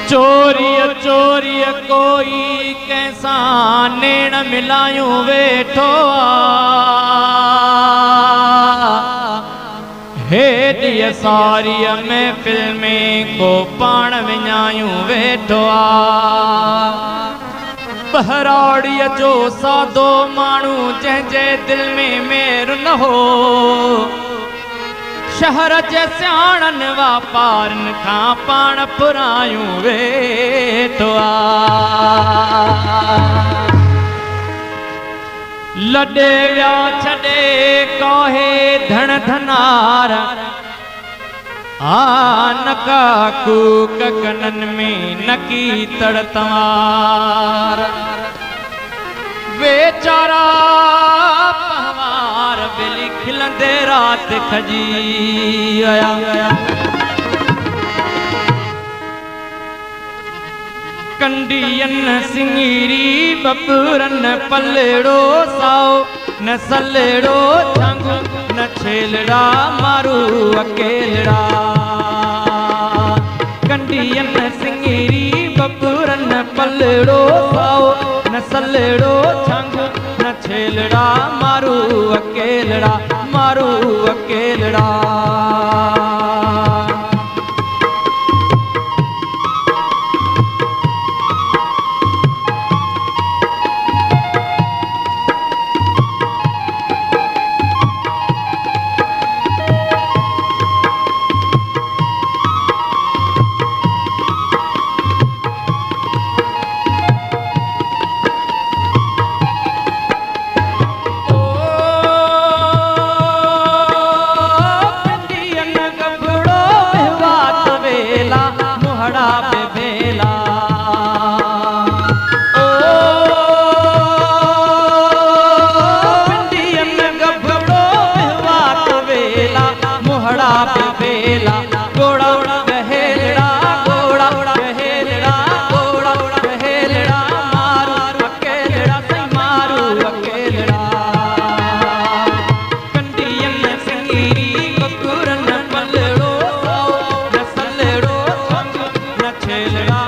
चोरी चोरी कोई कैसा नेण मिलायूं वेठो हेॾी सारी महफ़िल में को पाण विञायूं वेठो बहराड़ीअ जो सादो माण्हू जंहिंजे दिल में मेर न हो शहर जे सियाणनि वापारनि खां पाण पुरायूं वेठो लॾे विया छॾे कोहे धण धनार नका कूक कननि में नकी तड़ तवार बेचारा पहवार बेली खिलंदे रात खजी आया कंडियन सिंगीरी बबूरन पलेड़ो साओ न सलेड़ो छंगू न छेलड़ा मारू अकेलड़ा कंडियन सिंगीरी बबूरन पलेड़ो साओ न सलेड़ो छंगू न छेलड़ा मारू अकेलड़ा मारू अकेलड़ा खेलड़ा